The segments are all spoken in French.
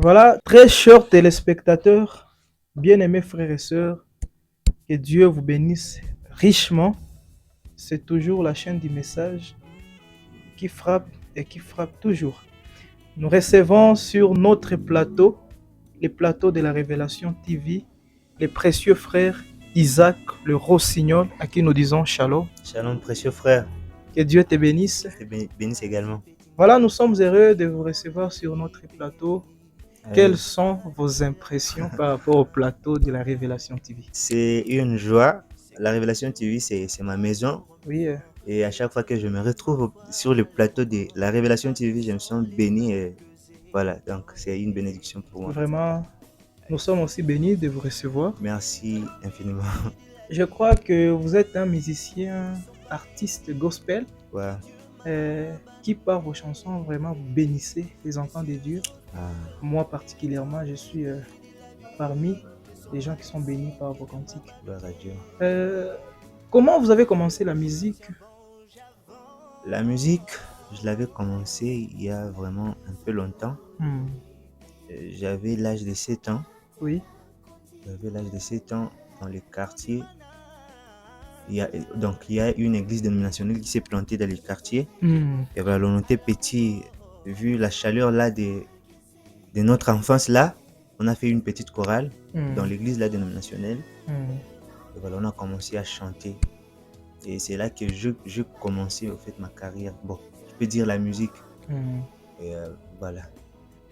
Voilà, très chers téléspectateurs, bien-aimés frères et sœurs, que Dieu vous bénisse richement. C'est toujours la chaîne du message qui frappe et qui frappe toujours. Nous recevons sur notre plateau, les plateaux de la Révélation TV, les précieux frères Isaac le Rossignol, à qui nous disons shalom. Shalom, précieux frère. Que Dieu te bénisse. Je te bénisse également. Voilà, nous sommes heureux de vous recevoir sur notre plateau. Quelles sont vos impressions par rapport au plateau de la Révélation TV? C'est une joie. La Révélation TV, c'est ma maison. Oui, Et à chaque fois que je me retrouve sur le plateau de la Révélation TV, je me sens béni. Et voilà, donc c'est une bénédiction pour moi. vraiment, nous sommes aussi bénis de vous recevoir. Merci infiniment. Je crois que vous êtes un musicien, artiste gospel, Ouais. qui par vos chansons vraiment vous bénissez les enfants de Dieu. Ah, Moi particulièrement, je suis parmi les gens qui sont bénis par vos cantiques. gloire à Dieu. Comment vous avez commencé la musique? La musique, je l'avais commencé il y a vraiment un peu longtemps. J'avais l'âge de 7 ans. Oui. J'avais l'âge de 7 ans dans le quartier. Il y a une église dénominationnelle qui s'est plantée dans le quartier. Et voilà, on était petit, vu la chaleur là de notre enfance là, on a fait une petite chorale dans l'église là dénominationnelle. Et voilà, on a commencé à chanter. Et c'est là que je commençais au fait ma carrière. Bon, je peux dire la musique. Et voilà.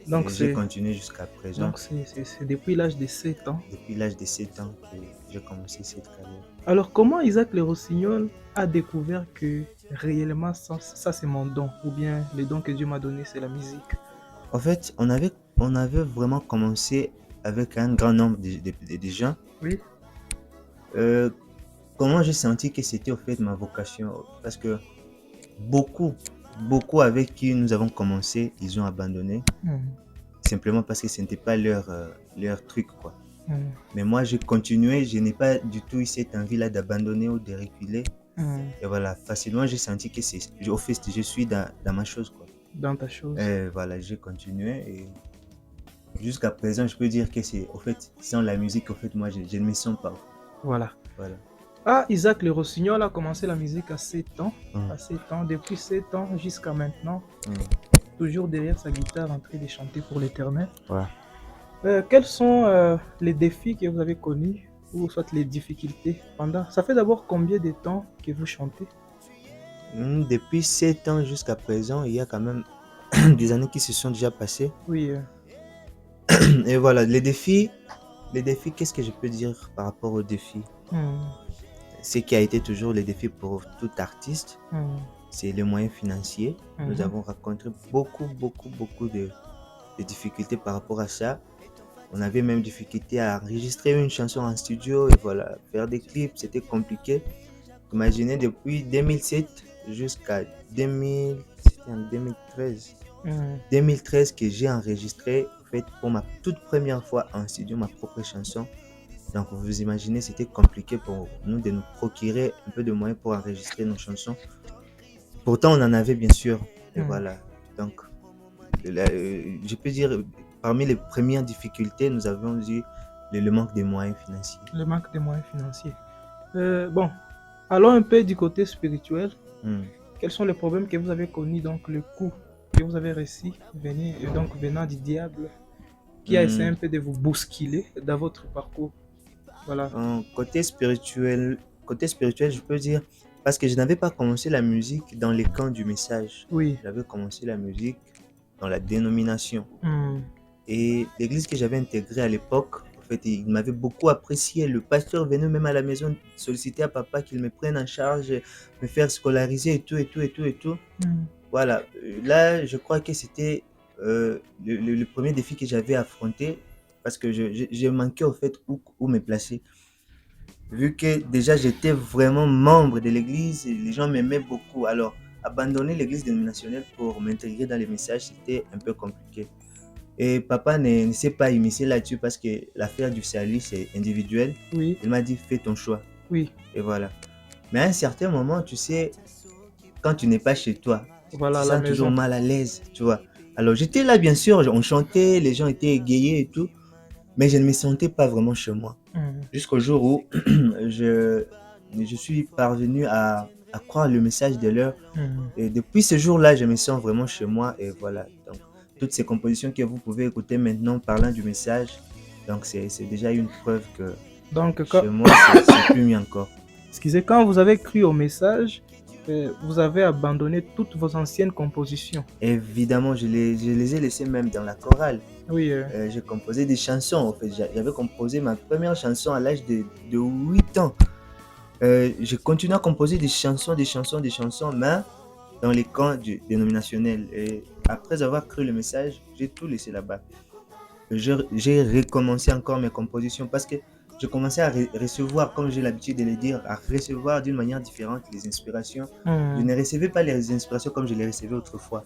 Donc j'ai continué jusqu'à présent. Donc c'est depuis l'âge de 7 ans. Depuis l'âge de 7 ans que j'ai commencé cette carrière. Alors comment Isaac le Rossignol a découvert que réellement ça c'est mon don, ou bien le don que Dieu m'a donné c'est la musique? En fait, on avait vraiment commencé avec un grand nombre de gens. Oui. Comment j'ai senti que c'était au fait ma vocation, parce que beaucoup avec qui nous avons commencé, ils ont abandonné, simplement parce que ce n'était pas leur truc quoi. Mais moi j'ai continué, je n'ai pas du tout eu cette envie là d'abandonner ou de reculer. Et voilà, facilement j'ai senti que au fait je suis dans ma chose quoi. Dans ta chose. Et voilà, j'ai continué et jusqu'à présent je peux dire que c'est au fait sans la musique, au fait moi je ne me sens pas. Voilà. Voilà. Ah, Isaac le Rossignol a commencé la musique à 7 ans. À 7 ans, depuis 7 ans jusqu'à maintenant. Toujours derrière sa guitare en train de chanter pour l'Éternel. Ouais. Quels sont les défis que vous avez connus, ou soit les difficultés pendant? Ça fait d'abord combien de temps que vous chantez? Depuis 7 ans jusqu'à présent, il y a quand même des années qui se sont déjà passées. Oui. Et voilà, les défis, qu'est-ce que je peux dire par rapport aux défis? Ce qui a été toujours les défis pour tout artiste, c'est les moyens financiers. Nous avons rencontré beaucoup de difficultés par rapport à ça. On avait même difficulté à enregistrer une chanson en studio et voilà, faire des clips, c'était compliqué. Imaginez depuis 2007 jusqu'à 2013. 2013 que j'ai enregistré en fait pour ma toute première fois en studio ma propre chanson. Donc vous imaginez, c'était compliqué pour nous de nous procurer un peu de moyens pour enregistrer nos chansons. Pourtant on en avait bien sûr. Et voilà. Donc je peux dire parmi les premières difficultés, nous avons eu le manque de moyens financiers. Le manque de moyens financiers. Bon, allons un peu du côté spirituel. Quels sont les problèmes que vous avez connus, donc le coup que vous avez reçu venant du diable, qui a essayé un peu de vous bousculer dans votre parcours? Voilà. Côté spirituel, je peux dire, parce que je n'avais pas commencé la musique dans les camps du message. Oui. J'avais commencé la musique dans la dénomination. Et l'église que j'avais intégrée à l'époque, en fait, il m'avait beaucoup apprécié. Le pasteur venait même à la maison solliciter à papa qu'il me prenne en charge, me faire scolariser et tout. Voilà. Là, je crois que c'était le premier défi que j'avais affronté, parce que je manquais au fait où me placer. Vu que déjà j'étais vraiment membre de l'église, et les gens m'aimaient beaucoup. Alors, abandonner l'église dénominationnelle pour m'intégrer dans les messages, c'était un peu compliqué. Et papa ne s'est pas immiscé là-dessus parce que l'affaire du salut, c'est individuel. Oui. Il m'a dit, fais ton choix. Oui. Et voilà. Mais à un certain moment, tu sais, quand tu n'es pas chez toi, voilà, tu te sens toujours mal à l'aise, tu vois. Alors, j'étais là, bien sûr, on chantait, les gens étaient égayés et tout, mais je ne me sentais pas vraiment chez moi. Jusqu'au jour où je, je suis parvenu à croire le message de l'heure. Et depuis ce jour-là, je me sens vraiment chez moi. Et voilà. Donc, toutes ces compositions que vous pouvez écouter maintenant parlant du message, donc c'est déjà une preuve que Donc, chez moi, c'est plus mieux encore. Excusez, quand vous avez cru au message, vous avez abandonné toutes vos anciennes compositions. Évidemment, je les ai laissées même dans la chorale. Oui. J'ai composé des chansons. En fait, j'avais composé ma première chanson à l'âge de 8 ans. J'ai continué à composer des chansons, mais dans les camps dénominationnels. Et après avoir cru le message, j'ai tout laissé là-bas. J'ai recommencé encore mes compositions parce que je commençais à recevoir, comme j'ai l'habitude de le dire, à recevoir d'une manière différente les inspirations. Je ne recevais pas les inspirations comme je les recevais autrefois.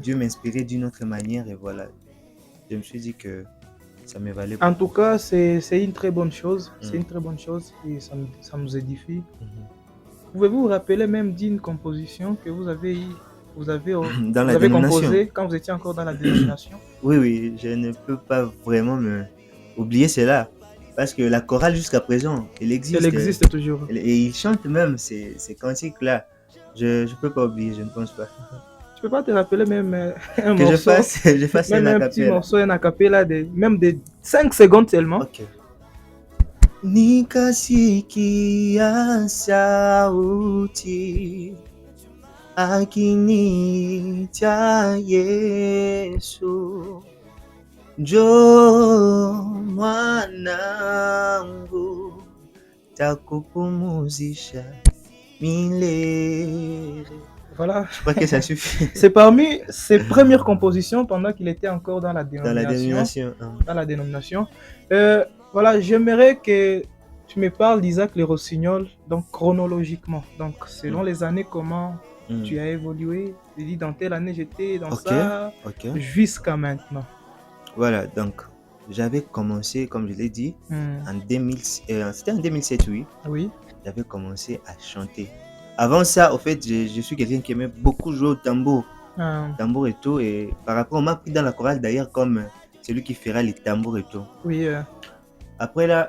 Dieu m'inspirait d'une autre manière et voilà. Je me suis dit que ça me valait. En tout cas, c'est une très bonne chose. C'est une très bonne chose et ça nous édifie. Pouvez-vous vous rappeler même d'une composition que vous avez composée quand vous étiez encore dans la dénomination? Oui, je ne peux pas vraiment oublier cela. Parce que la chorale jusqu'à présent, elle existe. Elle existe toujours. Et ils chantent même ces cantiques-là. Je ne peux pas oublier, je ne pense pas. Tu peux pas te rappeler même un que morceau? Je fasse même un petit morceau, un acapella, même de 5 secondes seulement. Ok. Nikasikia sauti akiniita Yesu, njoo mwanangu, takupumzisha milele. Voilà. Je crois que ça suffit. C'est parmi ses premières compositions pendant qu'il était encore dans la dénomination. Dans la dénomination. Voilà, j'aimerais que tu me parles d'Isaac Le Rossignol, donc chronologiquement. Donc, selon les années, comment tu as évolué? Tu dis dans telle année j'étais dans ça, jusqu'à maintenant. Voilà, donc j'avais commencé, comme je l'ai dit, en 2000, c'était en 2007, oui. Oui. J'avais commencé à chanter. Avant ça, au fait, je suis quelqu'un qui aimait beaucoup jouer au tambour. Tambour et tout. Et par rapport, on m'a pris dans la chorale d'ailleurs comme celui qui fera les tambours et tout. Oui. Après là,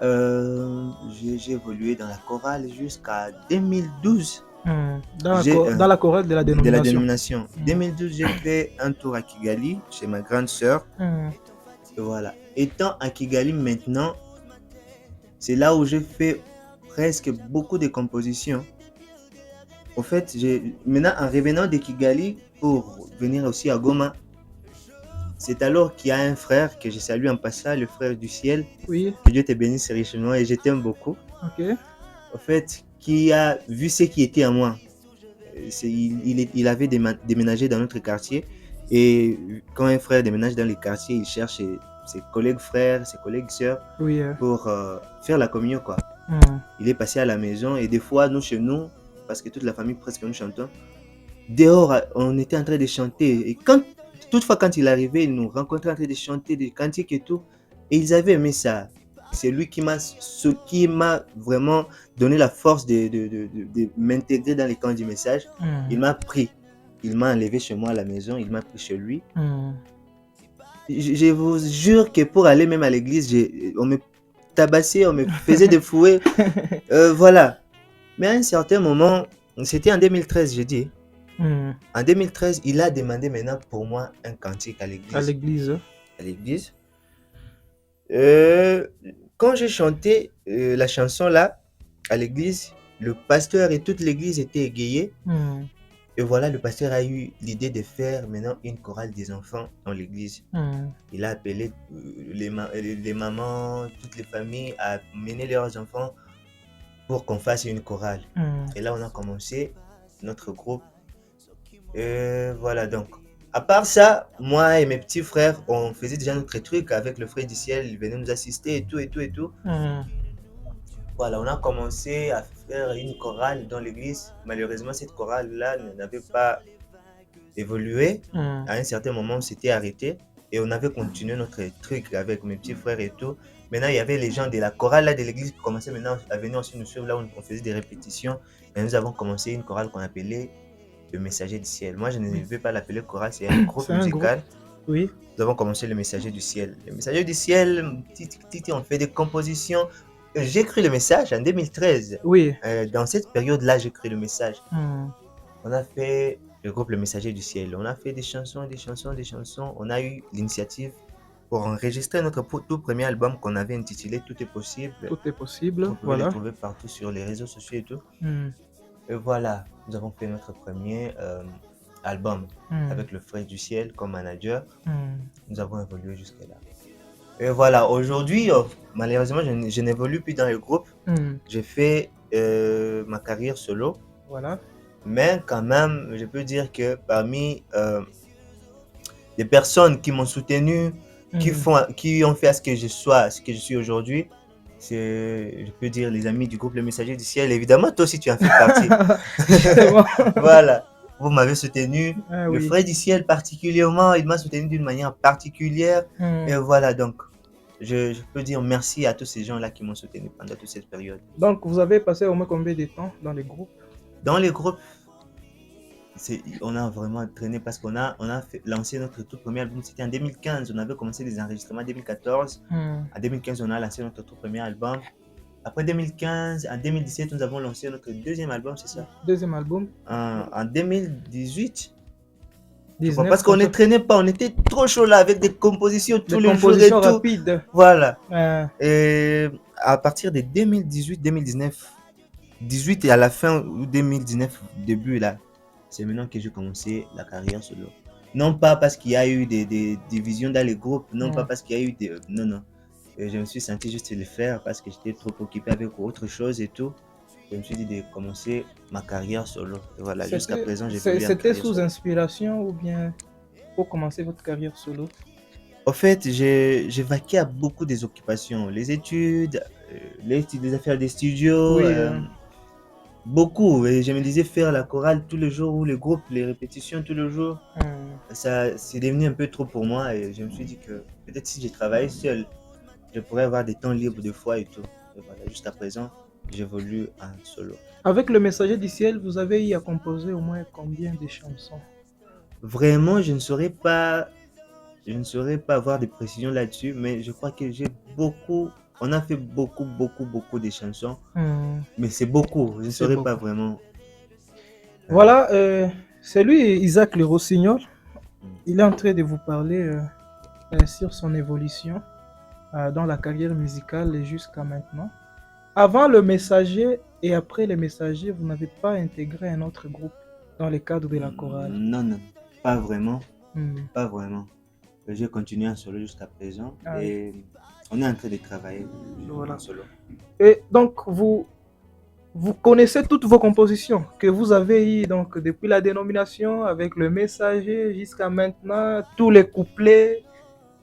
j'ai évolué dans la chorale jusqu'à 2012. Dans la chorale de la dénomination. 2012, j'ai fait un tour à Kigali chez ma grande sœur. Et voilà. Étant à Kigali maintenant, c'est là où j'ai fait presque beaucoup de compositions. Au fait, maintenant, en revenant de Kigali pour venir aussi à Goma, c'est alors qu'il y a un frère que je salue en passant, le frère du ciel. Oui. Que Dieu te bénisse richement et je t'aime beaucoup. Ok. Au fait, qui a vu ce qui était à moi. Il avait déménagé dans notre quartier. Et quand un frère déménage dans les quartiers, il cherche ses collègues frères, ses collègues sœurs pour faire la communion, quoi. Il est passé à la maison et des fois, nous, chez nous, parce que toute la famille presque nous chantons, dehors, on était en train de chanter. Et toutefois, quand il arrivait, il nous rencontrait en train de chanter des cantiques et tout. Et ils avaient aimé ça. C'est lui qui m'a vraiment donné la force de m'intégrer dans les camps du message. Il m'a pris. Il m'a enlevé chez moi à la maison. Il m'a pris chez lui. Je vous jure que pour aller même à l'église, on me tabassait, on me faisait des fouets. Voilà. Mais à un certain moment, c'était en 2013, j'ai dit. En 2013, il a demandé maintenant pour moi un cantique à l'église. À l'église. À l'église. Quand j'ai chanté la chanson là, à l'église, le pasteur et toute l'église étaient égayés. Et voilà, le pasteur a eu l'idée de faire maintenant une chorale des enfants dans l'église. Il a appelé les mamans, toutes les familles à mener leurs enfants pour qu'on fasse une chorale. Et là, on a commencé notre groupe. Voilà, donc. À part ça, moi et mes petits frères, on faisait déjà notre truc avec le frère du ciel. Il venait nous assister et tout. Voilà, on a commencé à faire une chorale dans l'église. Malheureusement, cette chorale-là n'avait pas évolué. À un certain moment, on s'était arrêté et on avait continué notre truc avec mes petits frères et tout. Maintenant, il y avait les gens de la chorale là, de l'église qui commençaient maintenant à venir aussi nous suivre là où on faisait des répétitions. Et nous avons commencé une chorale qu'on appelait le messager du ciel. Moi, je ne vais pas l'appeler chorale, c'est un groupe musical. Oui. Nous avons commencé le Messager du ciel. Le Messager du ciel, on fait des compositions. J'ai écrit le message en 2013. Oui. Dans cette période-là, j'ai écrit le message. Hmm. On a fait le groupe Le Messager du ciel. On a fait des chansons, des chansons, des chansons. On a eu l'initiative pour enregistrer notre tout premier album qu'on avait intitulé Tout est possible. Tout est possible. On pouvait le trouver partout sur les réseaux sociaux et tout. Et voilà, nous avons fait notre premier album avec le Frère du ciel comme manager. Nous avons évolué jusque-là. Et voilà, aujourd'hui, malheureusement, je n'évolue plus dans le groupe. J'ai fait ma carrière solo. Voilà. Mais quand même, je peux dire que parmi les personnes qui m'ont soutenu, qui ont fait à ce que je sois, ce que je suis aujourd'hui, je peux dire les amis du groupe Le Messager du ciel. Évidemment, toi aussi, tu en fais partie. Voilà, vous m'avez soutenu. Le Frère du ciel particulièrement, il m'a soutenu d'une manière particulière. Et voilà, donc, je peux dire merci à tous ces gens-là qui m'ont soutenu pendant toute cette période. Donc, vous avez passé au moins combien de temps dans les groupes? Dans les groupes, on a vraiment traîné parce qu'on a lancé notre tout premier album, c'était en 2015. On avait commencé les enregistrements en 2014. En 2015, on a lancé notre tout premier album. Après 2015, en 2017, nous avons lancé notre deuxième album, c'est ça? Deuxième album. En 2018. 19, parce qu'on ne traînait pas, on était trop chaud là avec des compositions tous les jours et tout. Rapides. Voilà. Et à partir de 2018, 2019, 18 et à la fin 2019, début là, c'est maintenant que j'ai commencé la carrière solo. Non pas parce qu'il y a eu des divisions dans les groupes, non pas parce qu'il y a eu des... Non. Et je me suis senti juste le faire parce que j'étais trop occupé avec autre chose et tout. Je me suis dit de commencer ma carrière solo. Et voilà, jusqu'à présent, j'ai pu. C'était sous inspiration ou bien pour commencer votre carrière solo? En fait, j'ai vaqué à beaucoup des occupations. Les études, les affaires des studios, beaucoup. Et je me disais faire la chorale tous les jours ou les groupes, les répétitions tous les jours. Ça, c'est devenu un peu trop pour moi et je me suis dit que peut-être si je travaillais seul, je pourrais avoir des temps libres de fois et tout. Et voilà, jusqu'à présent, j'évolue en solo. Avec Le Messager du ciel, vous avez eu à composer au moins combien de chansons? Vraiment, je ne saurais pas avoir de précisions là-dessus, mais je crois que on a fait beaucoup de chansons, mais c'est beaucoup, je ne saurais pas vraiment. Voilà, c'est lui, Isaac Le Rossignol. Il est en train de vous parler sur son évolution dans la carrière musicale jusqu'à maintenant. Avant Le Messager et après Le Messager, vous n'avez pas intégré un autre groupe dans le cadre de la chorale? Non, pas vraiment. Pas vraiment. J'ai continué en solo jusqu'à présent et on est en train de travailler en solo. Et donc, vous connaissez toutes vos compositions que vous avez eues donc, depuis la dénomination avec Le Messager jusqu'à maintenant, tous les couplets.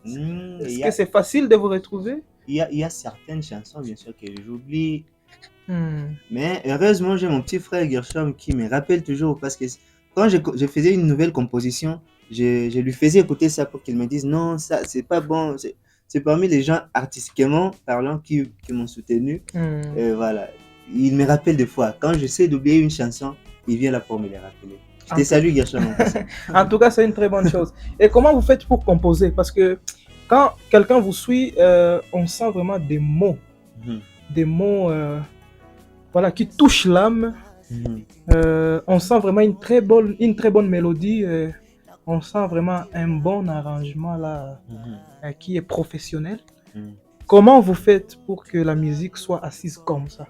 Est-ce que c'est facile de vous retrouver? Il y a certaines chansons, bien sûr, que j'oublie. Mais heureusement, j'ai mon petit frère Gershom qui me rappelle toujours parce que quand je faisais une nouvelle composition, je lui faisais écouter ça pour qu'il me dise non, ça, c'est pas bon. C'est parmi les gens artistiquement parlant qui m'ont soutenu. Et voilà. Il me rappelle des fois. Quand j'essaie d'oublier une chanson, il vient là pour me les rappeler. Je te salue, Gershom. En tout cas, c'est une très bonne chose. Et comment vous faites pour composer? Parce que quand quelqu'un vous suit, on sent vraiment des mots. Des mots voilà, qui touchent l'âme. On sent vraiment une très bonne mélodie. On sent vraiment un bon arrangement là, qui est professionnel. Comment vous faites pour que la musique soit assise comme ça?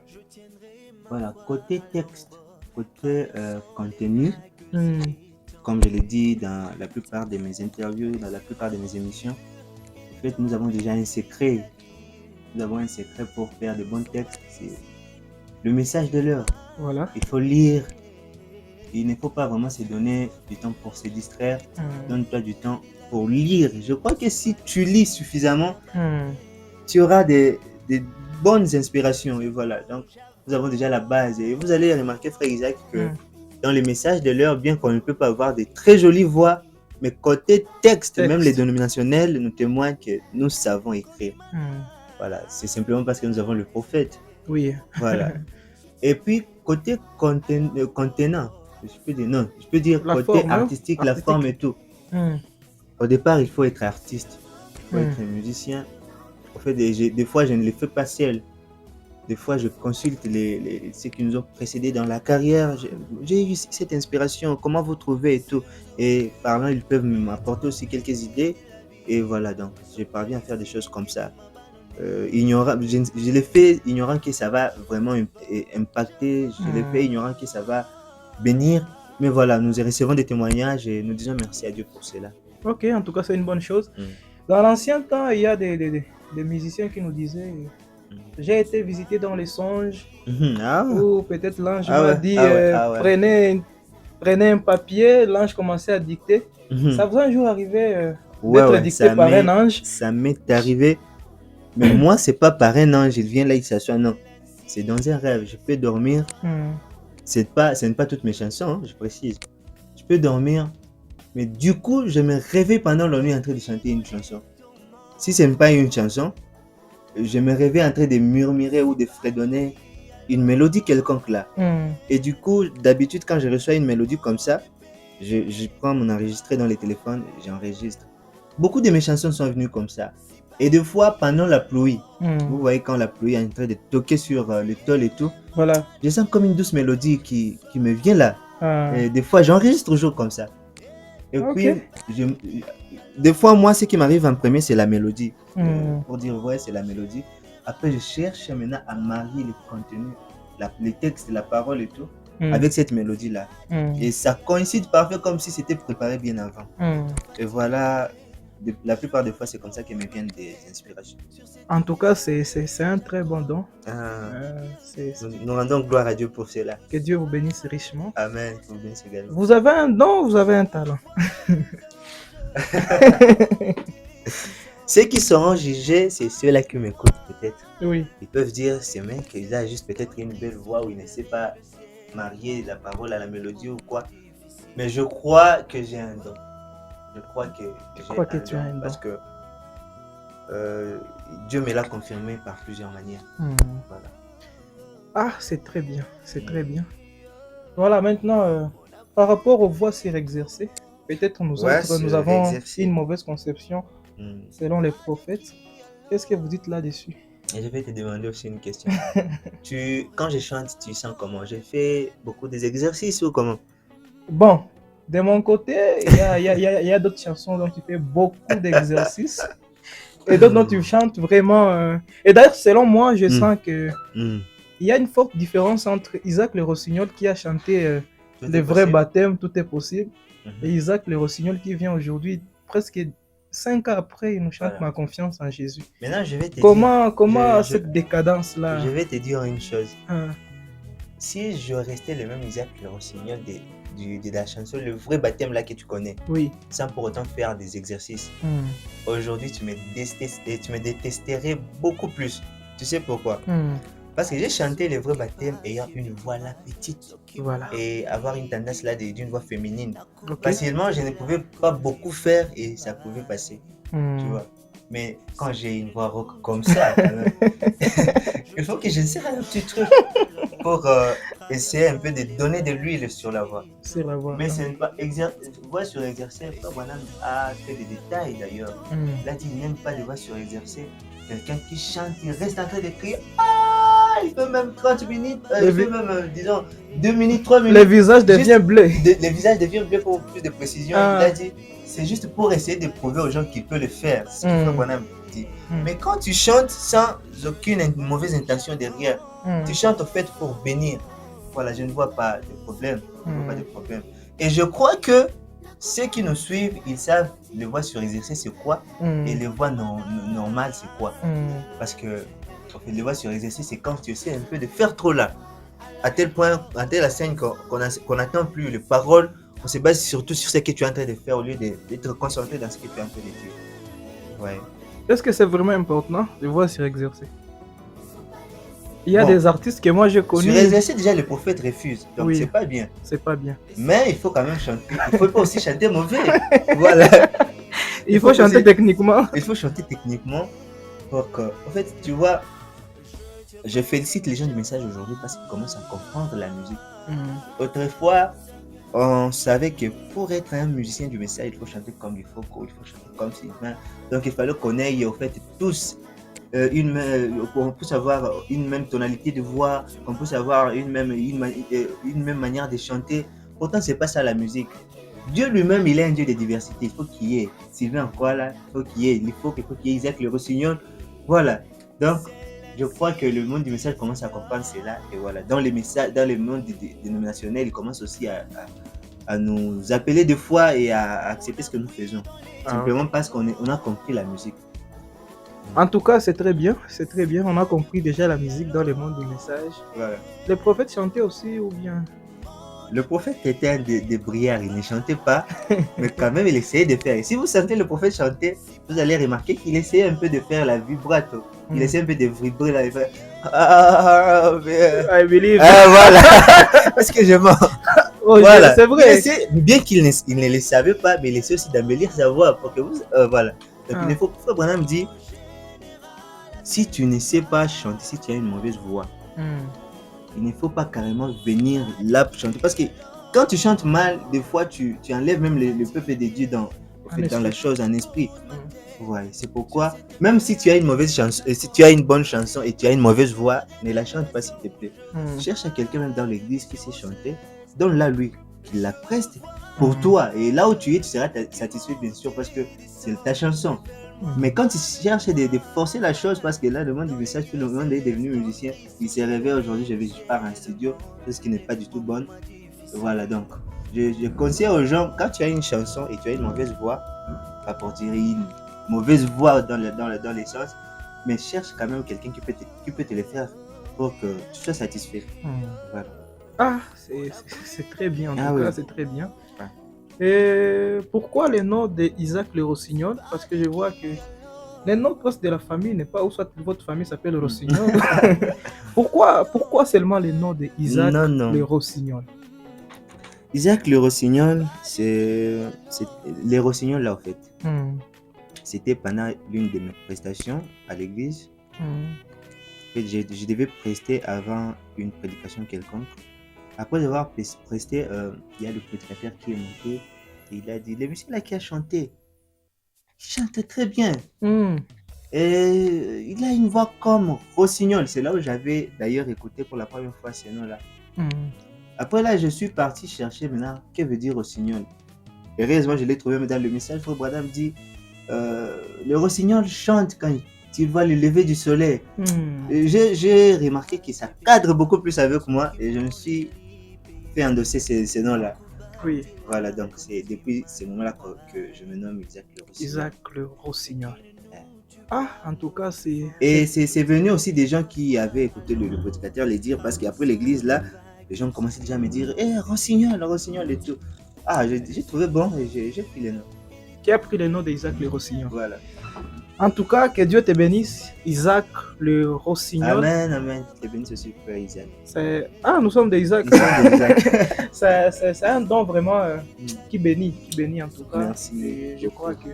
Voilà, côté texte, côté contenu, comme je l'ai dit dans la plupart de mes interviews, dans la plupart de mes émissions, en fait, nous avons déjà un secret. Nous avons un secret pour faire de bons textes. C'est le message de l'heure. Voilà. Il faut lire. Il ne faut pas vraiment se donner du temps pour se distraire. Donne-toi du temps pour lire. Je crois que si tu lis suffisamment, tu auras des bonnes inspirations. Et voilà. Donc, nous avons déjà la base. Et vous allez remarquer, frère Isaac, que dans les messages de l'heure, bien qu'on ne peut pas avoir de très jolies voix, mais côté texte, même les dénominationnels nous témoignent que nous savons écrire. Voilà. C'est simplement parce que nous avons le prophète. Oui. Voilà. Et puis, côté contenant, je peux dire côté forme, artistique, la forme et tout. au départ, il faut être artiste, il faut Hmm. être musicien. En fait, des fois, je ne les fais pas seul. Des fois, je consulte ceux qui nous ont précédés dans la carrière. J'ai eu cette inspiration, comment vous trouvez et tout. Et par là, ils peuvent m'apporter aussi quelques idées. Et voilà, donc, je parviens à faire des choses comme ça. Je l'ai fait ignorant que ça va vraiment impacter. Je l'ai fait ignorant que ça va bénir. Mais voilà, nous recevons des témoignages et nous disons merci à Dieu pour cela. Ok, en tout cas, c'est une bonne chose. Dans l'ancien temps, il y a des musiciens qui nous disaient j'ai été visité dans les songes, ou peut-être l'ange m'a dit prenez un papier, l'ange commençait à dicter. Ça vous est un jour arrivé d'être dicté par un ange? Ça m'est arrivé, mais moi, c'est pas par un ange, il vient là, il s'assoit, non. C'est dans un rêve, je peux dormir. Ce n'est pas toutes mes chansons, hein, je précise. Je peux dormir, mais du coup, je me réveille pendant la nuit en train de chanter une chanson. Si ce n'est pas une chanson, je me réveille en train de murmurer ou de fredonner une mélodie quelconque là. Et du coup, d'habitude, quand je reçois une mélodie comme ça, je prends mon enregistré dans les téléphones, j'enregistre. Beaucoup de mes chansons sont venues comme ça. Et des fois, pendant la pluie, vous voyez quand la pluie est en train de toquer sur le tôle et tout, voilà. Je sens comme une douce mélodie qui me vient là. Et des fois, j'enregistre toujours comme ça. Et puis, des fois, moi, ce qui m'arrive en premier, c'est la mélodie. Pour dire, ouais, c'est la mélodie. Après, je cherche maintenant à marier le contenu, les textes, la parole et tout, avec cette mélodie-là. Et ça coïncide parfait comme si c'était préparé bien avant. Et voilà, la plupart des fois, c'est comme ça que me viennent des inspirations. En tout cas, c'est un très bon don. Nous rendons gloire à Dieu pour cela. Que Dieu vous bénisse richement. Amen. Vous bénisse également. Vous avez un don, vous avez un talent. Ceux qui seront jugés, c'est ceux-là qui m'écoutent peut-être. Oui. Ils peuvent dire, ce mec, il a juste peut-être une belle voix ou il ne sait pas marier la parole à la mélodie ou quoi. Mais je crois que j'ai un don. Je crois que j'ai un don. Parce que Dieu me l'a confirmé par plusieurs manières. Voilà. Ah, c'est très bien. C'est très bien. Voilà, maintenant, par rapport aux voix surexercées, peut-être nous avons une mauvaise conception selon les prophètes. Qu'est-ce que vous dites là-dessus? Et je vais te demander aussi une question. Quand je chante, tu sens comment? Je fais beaucoup des exercices ou comment? Bon, de mon côté, il y a d'autres chansons dont tu fais beaucoup d'exercices et d'autres dont tu chantes vraiment. Et d'ailleurs, selon moi, je sens que il y a une forte différence entre Isaac le Rossignol qui a chanté le vrai baptême, tout est possible, et Isaac le Rossignol qui vient aujourd'hui, presque 5 ans après, il nous chante Ma confiance en Jésus. Maintenant, je vais te dire cette décadence-là? Je vais te dire une chose. Si je restais le même Isaac le Rossignol de la chanson, le vrai baptême là que tu connais, sans pour autant faire des exercices, aujourd'hui tu me détesterais beaucoup plus. Tu sais pourquoi? Parce que j'ai chanté le vrai baptême ayant une voix là petite et avoir une tendance là d'une voix féminine. Facilement, je ne pouvais pas beaucoup faire et ça pouvait passer. Tu vois. Mais quand j'ai une voix rock comme ça, il faut que j'essaie un petit truc pour essayer un peu de donner de l'huile sur la voix. Mais ce n'est pas voix surexercée. Voilà, fait des détails d'ailleurs. Là, tu n'aimes pas de voix surexercée. Quelqu'un qui chante, il reste en train de crier. Il fait même 30 minutes, il fait même, disons, 2 minutes, 3 minutes. Le visage devient bleu. Le visage devient bleu pour plus de précision. Il a dit, c'est juste pour essayer de prouver aux gens qu'il peut le faire. C'est ce que Bonhomme dit. Mais quand tu chantes sans aucune mauvaise intention derrière, tu chantes au fait pour bénir. Voilà, je ne vois pas de problème. Et je crois que ceux qui nous suivent, ils savent les voix surexercées c'est quoi et les voix normales c'est quoi. Parce que les voix surexercées c'est quand tu essaies un peu de faire trop là. À tel point, à telle scène qu'on n'attend plus les paroles, on se base surtout sur ce que tu es en train de faire au lieu d'être concentré dans ce que tu es en train de dire. Ouais. Est-ce que c'est vraiment important les voix surexercées? Il y a des artistes que moi je connais. Surexercer, déjà les prophètes refusent, donc c'est pas bien. C'est pas bien. Mais il faut quand même chanter. Il faut pas aussi chanter mauvais. Voilà. Il faut chanter aussi, techniquement. Il faut chanter techniquement pour que, en fait, tu vois, je félicite les gens du message aujourd'hui parce qu'ils commencent à comprendre la musique. Autrefois, on savait que pour être un musicien du message, il faut chanter comme il faut chanter comme Sylvain. Donc il fallait qu'on ait au fait tous qu'on puisse avoir une même tonalité de voix, qu'on puisse avoir une même manière de chanter. Pourtant, c'est pas ça la musique. Dieu lui-même, il est un Dieu de diversité. Il faut qu'il y ait Sylvain Nkwala, il faut qu'il y ait Isaac Le Rossignol. Voilà. Donc, je crois que le monde du message commence à comprendre cela. Et voilà. Dans les mondes dénominationnels, il commence aussi à nous appeler des fois et à accepter ce que nous faisons. Simplement parce qu'on a compris la musique. En tout cas, c'est très bien. C'est très bien. On a compris déjà la musique dans le monde du message. Voilà. Les prophètes chantaient aussi ou bien? Le prophète était un débrouillard, il ne chantait pas, mais quand même il essayait de faire. Et si vous sentez le prophète chanter, vous allez remarquer qu'il essayait un peu de faire la vibrato. Il essayait un peu de vibrer là. Il fait I believe. Voilà. Parce que je mens. Oh, voilà. C'est vrai. Bien qu'il ne le savait pas, mais il essayait aussi d'embellir sa voix pour que vous. Voilà. Donc il faut Branham dit, si tu ne sais pas chanter, si tu as une mauvaise voix, il ne faut pas carrément venir là chanter. Parce que quand tu chantes mal, des fois, tu enlèves même le peuple de Dieu dans la chose, en esprit. Ouais, c'est pourquoi, même si tu as une mauvaise chanson, si tu as une bonne chanson et tu as une mauvaise voix, ne la chante pas s'il te plaît. Cherche à quelqu'un même dans l'église qui sait chanter, donne-la lui, qu'il la preste pour toi. Et là où tu es, tu seras satisfait bien sûr parce que c'est ta chanson. Mais quand tu cherches de forcer la chose, parce que là, le monde du message, tout le monde est devenu musicien, il s'est réveillé aujourd'hui, je pars en studio, ce qui n'est pas du tout bonne. Voilà, donc, je conseille aux gens, quand tu as une chanson et tu as une mauvaise voix, pas pour dire une mauvaise voix dans les sens, mais cherche quand même quelqu'un qui peut te le faire pour que tu sois satisfait. Voilà. Ah, c'est très bien, en tout cas, c'est très bien. Et pourquoi le nom d'Isaac Le Rossignol? Parce que je vois que le nom presque de la famille n'est pas, ou soit votre famille s'appelle Rossignol. pourquoi seulement le nom d'Isaac Le Rossignol? Isaac Le Rossignol, c'est les Rossignols là en fait. C'était pendant l'une de mes prestations à l'église. En fait, je devais prester avant une prédication quelconque. Après avoir presté, il y a le prédicateur qui est monté et il a dit, le monsieur là qui a chanté, il chante très bien. Et il a une voix comme Rossignol. C'est là où j'avais d'ailleurs écouté pour la première fois ce nom là. Après là, je suis parti chercher maintenant, que veut dire Rossignol. Et heureusement, je l'ai trouvé dans le message. Frère Branham dit, le Rossignol chante quand il voit le lever du soleil. J'ai remarqué que ça cadre beaucoup plus avec moi et je me suis fait endosser ces noms-là. Oui. Voilà, donc c'est depuis ce moment-là que je me nomme Isaac Le Rossignol. Isaac Le Rossignol. Ah, en tout cas, c'est... Et c'est venu aussi des gens qui avaient écouté le prédicateur les dire, parce qu'après l'église, là, les gens commençaient déjà à me dire, Rossignol, Rossignol et tout. Ah, j'ai trouvé bon et j'ai pris le nom. Qui a pris le nom d'Isaac Le Rossignol. Voilà. En tout cas, que Dieu te bénisse, Isaac Le Rossignol. Amen, amen. Te bénisse aussi, frère Isaac. Nous sommes des Isaac. C'est un don vraiment qui bénit en tout cas. Merci. Et je crois que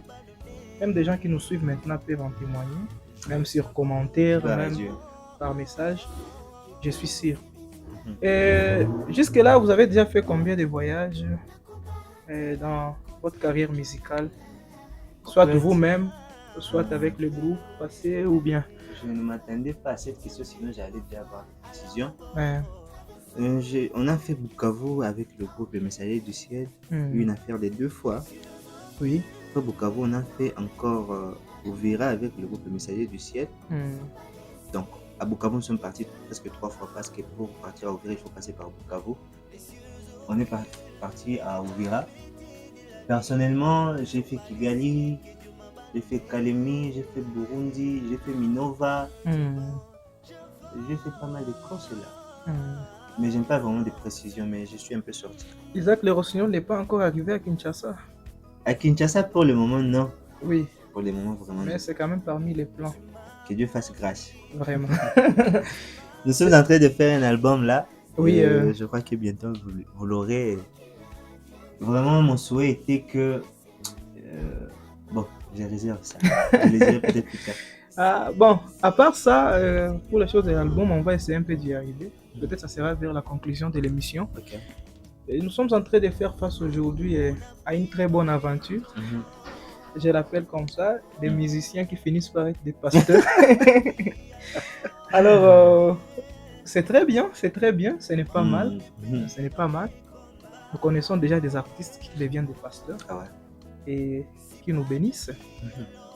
même des gens qui nous suivent maintenant peuvent en témoigner, même sur commentaires, même par message. Je suis sûr. Et jusque-là, vous avez déjà fait combien de voyages dans votre carrière musicale? Soit vous-même, soit avec le groupe passé ou bien? Je ne m'attendais pas à cette question, sinon j'allais déjà avoir une décision. On a fait Bukavu avec le groupe Les Messagers du Ciel, une affaire de 2 fois. Oui. Après Bukavu, on a fait encore Uvira avec le groupe Les Messagers du Ciel. Donc, à Bukavu, nous sommes partis presque 3 fois parce que pour partir à Uvira, il faut passer par Bukavu. On est parti à Uvira. Personnellement, j'ai fait Kigali, j'ai fait Kalemi, j'ai fait Burundi, j'ai fait Minova. J'ai fait pas mal de courses là. Mais j'aime pas vraiment de précisions, mais je suis un peu sorti. Isaac Le Rossignol n'est pas encore arrivé à Kinshasa? À Kinshasa, pour le moment, non. Oui. Pour le moment, vraiment. Mais non. c'est quand même parmi les plans. Que Dieu fasse grâce. Vraiment. Nous sommes en train de faire un album là. Oui. Je crois que bientôt vous l'aurez. Vraiment, mon souhait était que. Bon, je réserve ça. Je les dirai peut-être plus tard. Bon, à part ça, pour les choses de l'album, on va essayer un peu d'y arriver. Peut-être ça sera vers la conclusion de l'émission. Okay. Et nous sommes en train de faire face aujourd'hui à une très bonne aventure. Je l'appelle comme ça, des musiciens qui finissent par être des pasteurs. Alors, c'est très bien, ce n'est pas mal. Ce n'est pas mal. Nous connaissons déjà des artistes qui deviennent des pasteurs et qui nous bénissent.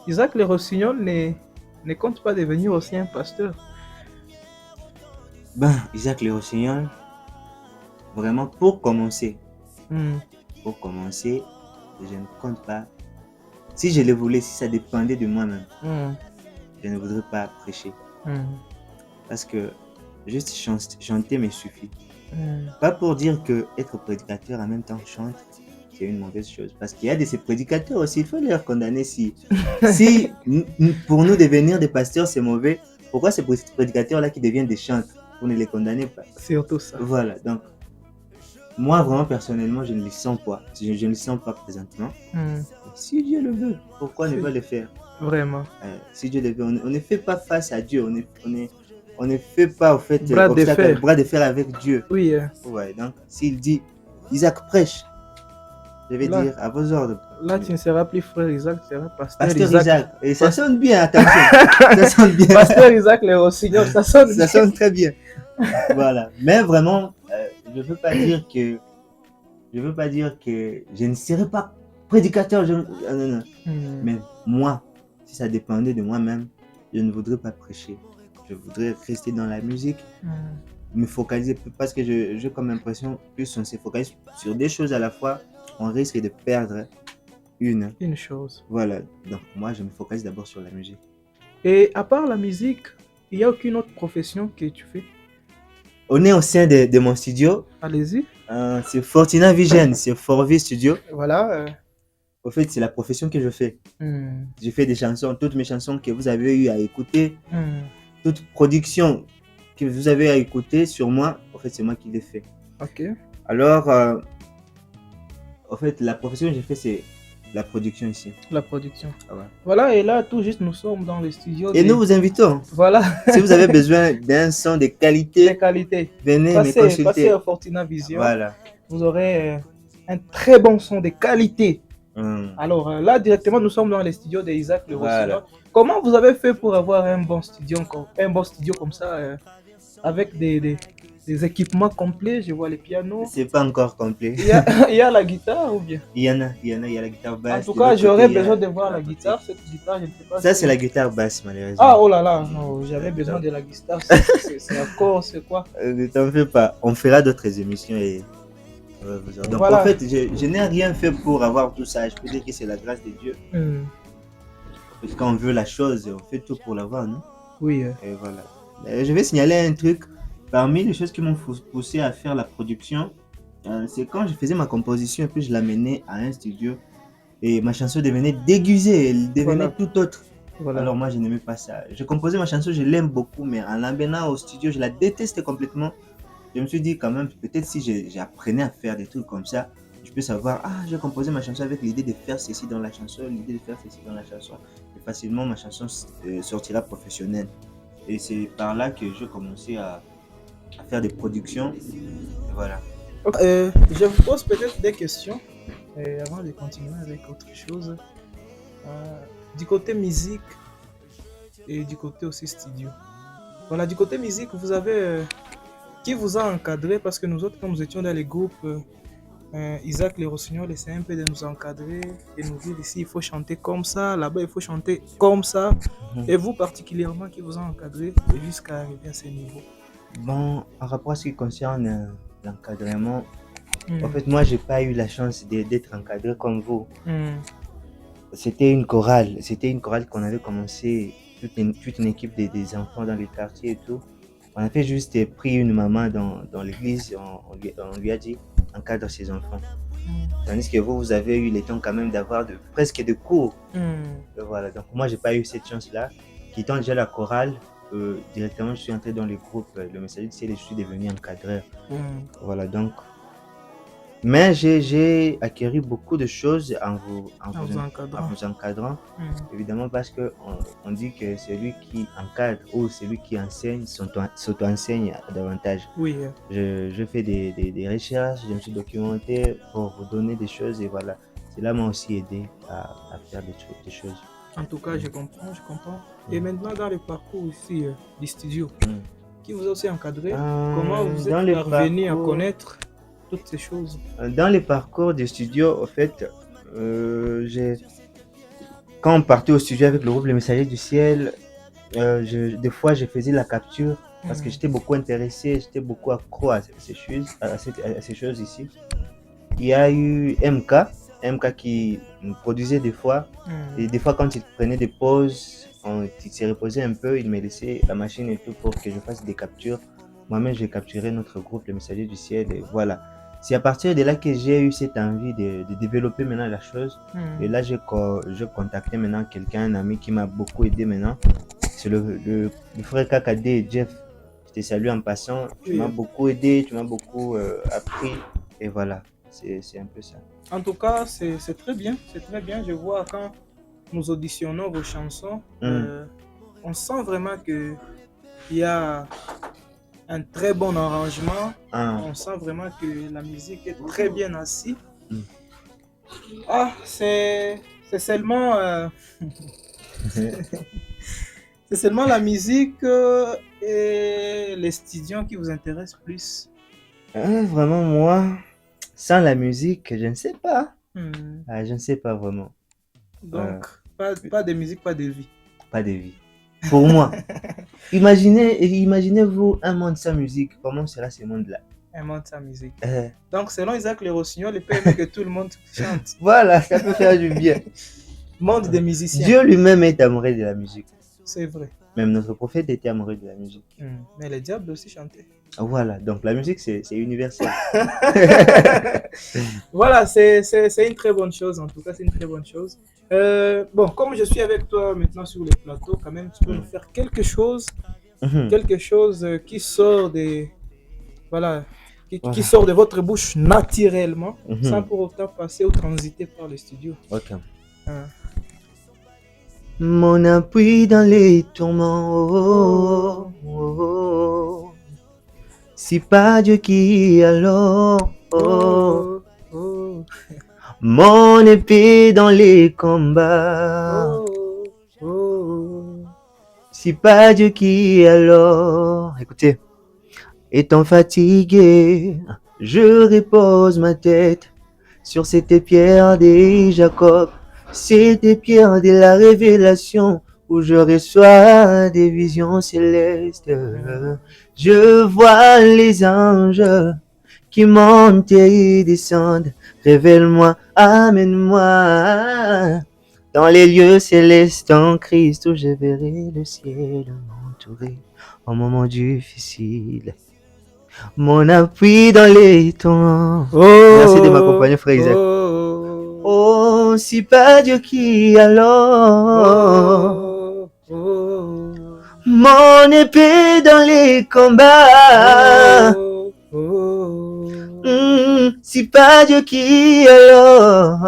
Isaac Le Rossignol ne compte pas devenir aussi un pasteur. Ben, Isaac Le Rossignol, vraiment, pour commencer, je ne compte pas. Si je le voulais, si ça dépendait de moi-même, je ne voudrais pas prêcher. Parce que juste chanter me suffit. Pas pour dire que être prédicateur en même temps chante, c'est une mauvaise chose. Parce qu'il y a de ces prédicateurs aussi, il faut les condamner. Si pour nous devenir des pasteurs, c'est mauvais, pourquoi ces prédicateurs-là qui deviennent des chantres, vous ne les condamnez pas? C'est surtout ça. Voilà, donc moi vraiment personnellement, je ne les sens pas. Je ne les sens pas présentement. Si Dieu le veut, pourquoi ne pas le faire? Vraiment. Si Dieu le veut, on ne fait pas face à Dieu, on ne fait pas au fait bras de fer avec Dieu. Oui. Ouais, donc s'il dit Isaac prêche, je vais dire à vos ordres. Là, tu ne seras plus frère Isaac, tu seras pasteur Isaac. Et ça sonne bien, attention. Ça sonne bien. Pasteur Isaac Le Rossignol, ça sonne bien. Ça sonne très bien. Voilà. Mais vraiment, je ne veux pas dire que je ne serai pas prédicateur. Non. Mais moi, si ça dépendait de moi-même, je ne voudrais pas prêcher. Je voudrais rester dans la musique, me focaliser, parce que j'ai comme impression que si on se focalise sur des choses à la fois, on risque de perdre une chose. Voilà, donc moi je me focalise d'abord sur la musique. Et à part la musique, il n'y a aucune autre profession que tu fais? On est au sein de mon studio. Allez-y. C'est Fortina Vision, c'est Forvi Studio. Voilà. Au fait, c'est la profession que je fais. Je fais des chansons, toutes mes chansons que vous avez eu à écouter, toute production que vous avez à écouter sur moi, en fait, c'est moi qui l'ai fait. Ok. Alors, en fait, la profession que j'ai fait, c'est la production ici. La production. Ah ouais. Voilà, et là, tout juste, nous sommes dans le studio. Et nous vous invitons. Voilà. Si vous avez besoin d'un son de qualité, venez me consulter. Passez à Fortina Vision. Voilà. Vous aurez un très bon son de qualité. Alors là, directement, nous sommes dans les studios d'Isaac Le Rossignol. Voilà. Comment vous avez fait pour avoir un bon studio comme ça, avec des équipements complets? Je vois les pianos. C'est pas encore complet. Il y a la guitare ou bien? Il y a la guitare basse. En tout cas, j'aurais besoin de voir la guitare. Cette guitare, je ne sais pas. Ça, c'est la guitare basse, malheureusement. Ah, oh là là, non, j'avais besoin de la guitare. C'est encore, c'est quoi? Ne t'en fais pas. On fera d'autres émissions et. Donc voilà. En fait, je n'ai rien fait pour avoir tout ça. Je peux dire que c'est la grâce de Dieu. Parce quand on veut la chose, on fait tout pour l'avoir, non? Oui. Et voilà. Je vais signaler un truc. Parmi les choses qui m'ont poussé à faire la production, c'est quand je faisais ma composition et puis je l'amenais à un studio et ma chanson devenait déguisée, elle devenait tout autre. Voilà. Alors moi, je n'aimais pas ça. Je composais ma chanson, je l'aime beaucoup, mais en l'amenant au studio, je la détestais complètement. Je me suis dit quand même, peut-être si j'apprenais à faire des trucs comme ça, je peux savoir, j'ai composé ma chanson avec l'idée de faire ceci dans la chanson, l'idée de faire ceci dans la chanson. Et facilement, ma chanson sortira professionnelle. Et c'est par là que j'ai commencé à faire des productions. Et voilà. Je vous pose peut-être des questions avant de continuer avec autre chose. Du côté musique et du côté aussi studio. Voilà, du côté musique, vous avez... qui vous a encadré? Parce que nous autres, quand nous étions dans les groupes, Isaac Le Rossignol essaie un peu de nous encadrer et nous dire ici il faut chanter comme ça, là-bas il faut chanter comme ça. Et vous particulièrement, qui vous a encadré jusqu'à arriver à ce niveau? Bon, en rapport à ce qui concerne l'encadrement, en fait moi j'ai pas eu la chance d'être encadré comme vous. C'était une chorale qu'on avait commencé, toute une équipe des enfants dans les quartiers et tout. On a fait juste pris une maman dans l'église, on lui a dit encadre ses enfants. Tandis que vous avez eu le temps quand même d'avoir presque de cours. Voilà, donc moi j'ai pas eu cette chance-là. Quittant déjà la chorale, directement je suis entré dans les groupes, le messager du ciel et je suis devenu encadreur. Voilà, donc Mais j'ai acquis beaucoup de choses en En vous encadrant. vous encadrant. Évidemment, parce qu'on dit que celui qui encadre ou celui qui enseigne s'auto-enseigne davantage. Oui. Je fais des recherches, je me suis documenté pour vous donner des choses et voilà. Cela m'a aussi aidé à faire des choses. En tout cas, je comprends. Et maintenant, dans le parcours ici du studio, qui vous a aussi encadré, comment vous êtes parvenu à connaître toutes ces choses? Dans les parcours du studio, en fait, quand on partait au studio avec le groupe Les Messagers du Ciel, des fois, je faisais la capture parce que j'étais beaucoup intéressé, j'étais beaucoup accro à ces choses ici. Il y a eu MK qui me produisait des fois, et des fois quand il prenait des pauses, il s'est reposé un peu, il me laissait la machine et tout pour que je fasse des captures. Moi-même, j'ai capturé notre groupe, Les Messagers du Ciel, et voilà. C'est à partir de là que j'ai eu cette envie de développer maintenant la chose. Et là, j'ai contacté maintenant quelqu'un, un ami qui m'a beaucoup aidé maintenant. C'est le frère KKD et Jeff. Je te salue en passant. Tu m'as beaucoup aidé, tu m'as beaucoup appris. Et voilà, c'est un peu ça. En tout cas, c'est très bien. C'est très bien. Je vois quand nous auditionnons vos chansons, on sent vraiment qu'il y a un très bon arrangement. On sent vraiment que la musique est très bien assise. C'est seulement c'est seulement la musique et les studios qui vous intéressent plus. Vraiment, moi, sans la musique, je ne sais pas. Je ne sais pas vraiment. Donc, pas de musique, pas de vie. Pas de vie. Pour moi. Imaginez-vous un monde sans musique. Comment sera ce monde-là? Un monde sans musique. Donc, selon Isaac Le Rossignol, il peut aimer que tout le monde chante. Voilà, ça peut faire du bien. Monde des musiciens. Dieu lui-même est amoureux de la musique. C'est vrai. Même notre prophète était amoureux de la musique. Mais les diables aussi chantaient. Voilà, donc la musique, c'est universel. Voilà, c'est une très bonne chose. En tout cas, c'est une très bonne chose. Bon, comme je suis avec toi maintenant sur le plateau, quand même, tu peux nous faire quelque chose qui sort des... Voilà, qui sort de votre bouche naturellement, sans pour autant passer ou transiter par le studio. Ok. Mon appui dans les tourments, si pas Dieu qui alors, mon épée dans les combats, si pas Dieu qui alors, écoutez, étant fatigué, je repose ma tête sur cette pierre de Jacob. Cette pierre de la révélation où je reçois des visions célestes. Je vois les anges qui montent et descendent. Révèle-moi, amène-moi dans les lieux célestes en Christ où je verrai le ciel m'entourer en moment difficile. Mon appui dans les temps. Merci de m'accompagner, frère Isaac. Oh, si pas Dieu qui alors, mon épée dans les combats, si pas Dieu qui alors,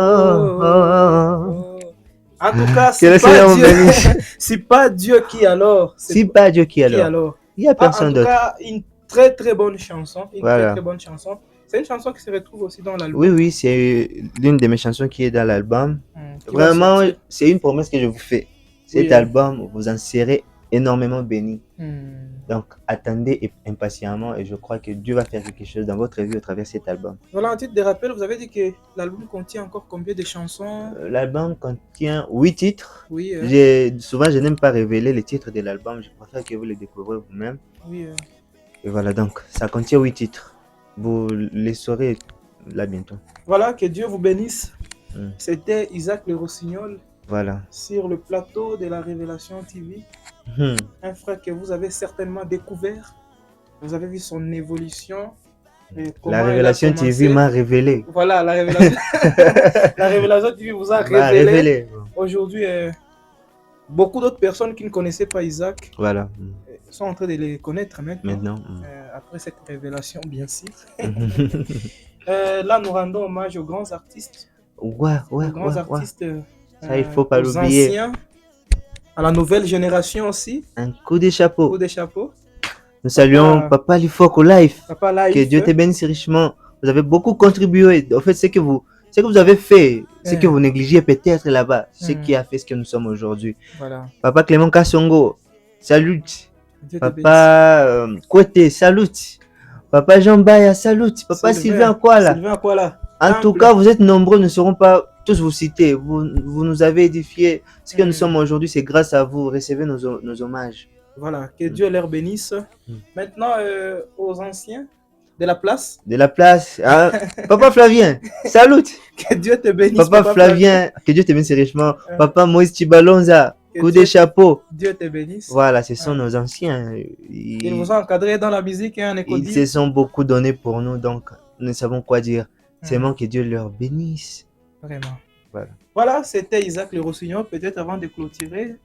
en tout cas, si pas Dieu qui alors, si pas Dieu qui alors, il n'y a personne d'autre. En tout cas, une très bonne chanson, très bonne chanson. C'est une chanson qui se retrouve aussi dans l'album. Oui, c'est l'une de mes chansons qui est dans l'album. Vraiment, c'est une promesse que je vous fais. Cet album, vous en serez énormément bénis. Donc, attendez impatiemment et je crois que Dieu va faire quelque chose dans votre vie à travers cet album. Voilà, en titre de rappel, vous avez dit que l'album contient encore combien de chansons? L'album contient 8 titres. Oui. Souvent, je n'aime pas révéler les titres de l'album. Je préfère que vous les découvrez vous-même. Oui. Et voilà, donc, ça contient 8 titres. Vous les saurez là bientôt. Voilà, que Dieu vous bénisse. C'était Isaac Le Rossignol. Voilà. Sur le plateau de la Révélation TV. Un frère que vous avez certainement découvert. Vous avez vu son évolution. La Révélation TV m'a révélé. Voilà, la Révélation. La Révélation TV vous a révélé. Aujourd'hui, beaucoup d'autres personnes qui ne connaissaient pas Isaac. Voilà. Sont en train de les connaître maintenant. Maintenant. Après cette révélation, bien sûr. Là, nous rendons hommage aux grands artistes. Ouais. Ça, il faut pas aux l'oublier. anciens, à la nouvelle génération aussi. Un coup de chapeau. Coup de chapeau. Nous saluons Papa Lifoko Life. Papa Life. Que Dieu te bénisse richement. Vous avez beaucoup contribué. En fait, ce que vous avez fait, ce que vous négligiez peut-être là-bas, ce qui a fait ce que nous sommes aujourd'hui. Voilà. Papa Clément Kassongo, salut. Papa Côté, salut. Papa Jean Baya, salut. Papa Sylvain Akwala. En tout cas, vous êtes nombreux, nous ne saurons pas tous vous citer. Vous nous avez édifié. Ce que nous sommes aujourd'hui, c'est grâce à vous. Recevez nos hommages. Voilà, que Dieu leur bénisse. Maintenant, aux anciens de la place. De la place. Hein? Papa Flavien, salut. Que Dieu te bénisse. Papa Flavien, que Dieu te bénisse richement. Papa Moïse Chibalonza, coup de chapeau. Dieu te bénisse. Voilà, ce sont nos anciens. Ils vous ont encadrés dans la musique et en école. Ils se sont beaucoup donnés pour nous, donc nous savons quoi dire. C'est bon, que Dieu leur bénisse. Vraiment. Voilà, c'était Isaac Le Rossignol. Peut-être avant de clôturer,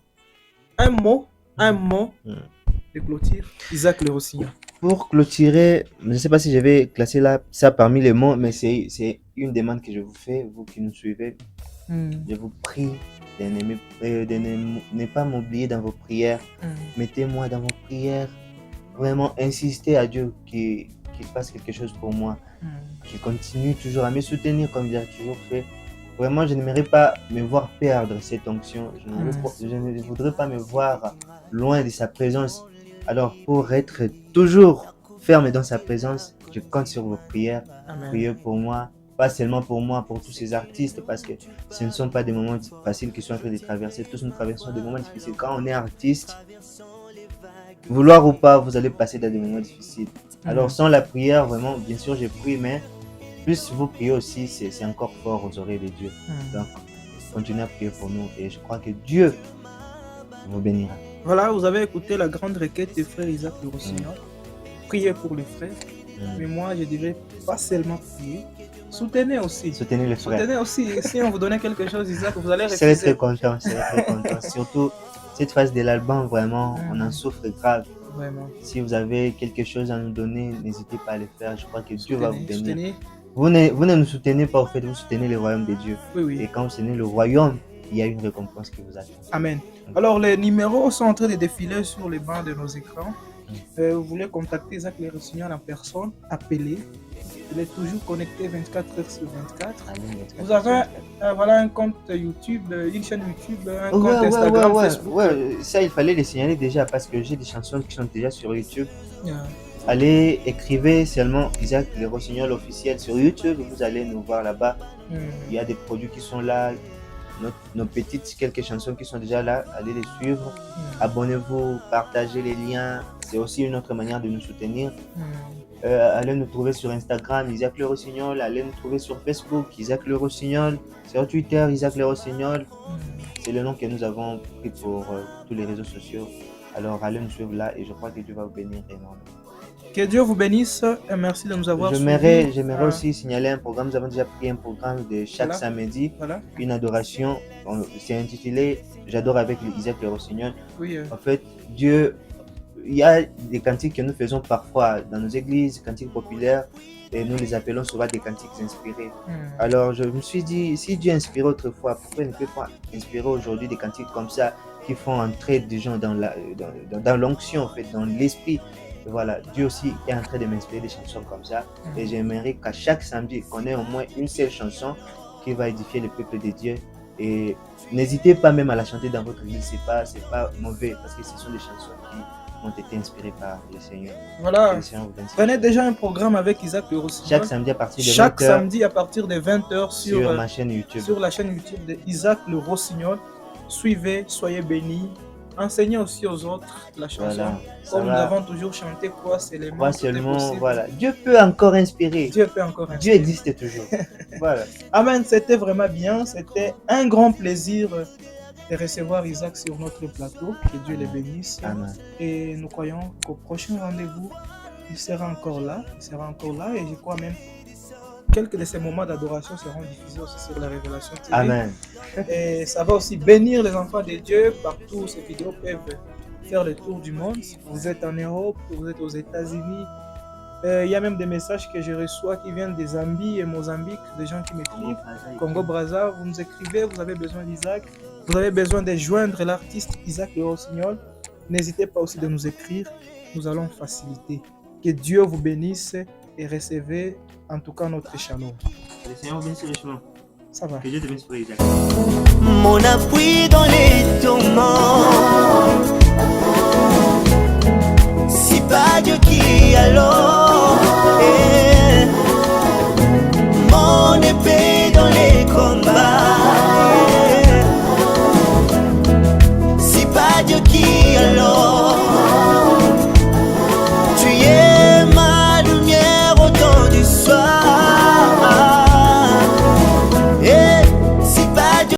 un mot de clôture. Isaac Le Rossignol. Pour clôturer, je ne sais pas si je vais classer ça parmi les mots, mais c'est une demande que je vous fais, vous qui nous suivez. Je vous prie de ne pas m'oublier dans vos prières. Mettez-moi dans vos prières. Vraiment, insistez à Dieu qu'il fasse quelque chose pour moi. Qu'il continue toujours à me soutenir comme il a toujours fait. Vraiment, je n'aimerais pas me voir perdre cette onction. Je ne voudrais pas me voir loin de sa présence. Alors, pour être toujours ferme dans sa présence, je compte sur vos prières. Priez pour moi, pas seulement pour moi, pour tous ces artistes, parce que ce ne sont pas des moments faciles qu'ils sont en train de traverser. Tous nous traversons des moments difficiles. Quand on est artiste, vouloir ou pas, vous allez passer dans des moments difficiles. Alors, sans la prière, vraiment, bien sûr, je prie, mais plus vous priez aussi, c'est encore fort aux oreilles de Dieu. Donc, continuez à prier pour nous et je crois que Dieu vous bénira. Voilà, vous avez écouté la grande requête du frère Isaac Le Rossignol. Priez pour les frères. Mais moi, je dirais pas seulement prier. Soutenez aussi. Soutenez les frères. Soutenez aussi. Si on vous donnait quelque chose, Isaac, vous allez refuser. Je serais très content. Surtout, cette phase de l'album, vraiment, on en souffre grave. Vraiment. Si vous avez quelque chose à nous donner, n'hésitez pas à le faire. Je crois que Dieu va vous bénir. Vous ne nous soutenez pas, en fait, vous soutenez le royaume de Dieu. Oui. Et quand vous soutenez le royaume, il y a une récompense qui vous attend. Amen. Alors, les numéros sont en train de défiler sur les bancs de nos écrans. Vous voulez contacter Isaac Le Rossignol en personne, appelez. Il est toujours connecté 24 heures sur 24. Vous avez un compte YouTube, une chaîne YouTube, un compte Instagram, Facebook. Ouais, ça, il fallait les signaler déjà parce que j'ai des chansons qui sont déjà sur YouTube. Allez, écrivez seulement Isaac Le Rossignol officiel sur YouTube. Vous allez nous voir là-bas. Il y a des produits qui sont là. Nos petites quelques chansons qui sont déjà là, allez les suivre. Abonnez-vous, partagez les liens. C'est aussi une autre manière de nous soutenir. Allez nous trouver sur Instagram, Isaac Le Rossignol. Allez nous trouver sur Facebook, Isaac Le Rossignol. Sur Twitter, Isaac Le Rossignol. C'est le nom que nous avons pris pour tous les réseaux sociaux. Alors allez nous suivre là et je crois que Dieu va vous bénir énormément. Que Dieu vous bénisse et merci de nous avoir suivis. J'aimerais aussi signaler un programme. Nous avons déjà pris un programme de chaque samedi, une adoration. C'est intitulé J'adore avec Isaac Le Rossignol. En fait, Dieu, il y a des cantiques que nous faisons parfois dans nos églises, cantiques populaires, et nous les appelons souvent des cantiques inspirés. Alors je me suis dit, si Dieu inspirait autrefois, pourquoi il ne peut pas inspirer aujourd'hui des cantiques comme ça qui font entrer des gens dans l'onction, en fait, dans l'esprit. Voilà, Dieu aussi est en train de m'inspirer des chansons comme ça. Et j'aimerais qu'à chaque samedi, qu'on ait au moins une seule chanson qui va édifier le peuple de Dieu. Et n'hésitez pas même à la chanter dans votre église, c'est pas mauvais parce que ce sont des chansons qui ont été inspirées par le Seigneur. Voilà, prenez déjà un programme avec Isaac Le Rossignol. Chaque samedi à partir de 20h. Chaque samedi à partir de 20h sur ma chaîne YouTube. Sur la chaîne YouTube de Isaac Le Rossignol. Suivez, soyez bénis. Enseignez aussi aux autres la chanson. Voilà, comme nous avons toujours chanté, crois seulement. Voilà. Dieu peut encore inspirer. Dieu existe toujours. Voilà. Amen. C'était vraiment bien. C'était un grand plaisir de recevoir Isaac sur notre plateau. Que Dieu les bénisse. Amen. Et nous croyons qu'au prochain rendez-vous, il sera encore là. Et je crois même quelques de ces moments d'adoration seront diffusés aussi sur la Révélation TV. Amen. Et ça va aussi bénir les enfants de Dieu partout. Ces vidéos peuvent faire le tour du monde. Vous êtes en Europe, vous êtes aux États-Unis, Il y a même des messages que je reçois qui viennent des Zambie et Mozambique, des gens qui m'écrivent. Congo-Brazza, vous nous écrivez, vous avez besoin d'Isaac, vous avez besoin de joindre l'artiste Isaac Le Rossignol. N'hésitez pas aussi de nous écrire, nous allons faciliter. Que Dieu vous bénisse et recevez en tout cas notre chaleur. Le Seigneur bénisse richement. Ça va. Que Dieu te bénisse pour Isaac. Mon appui dans les tourments. Si pas Dieu qui alors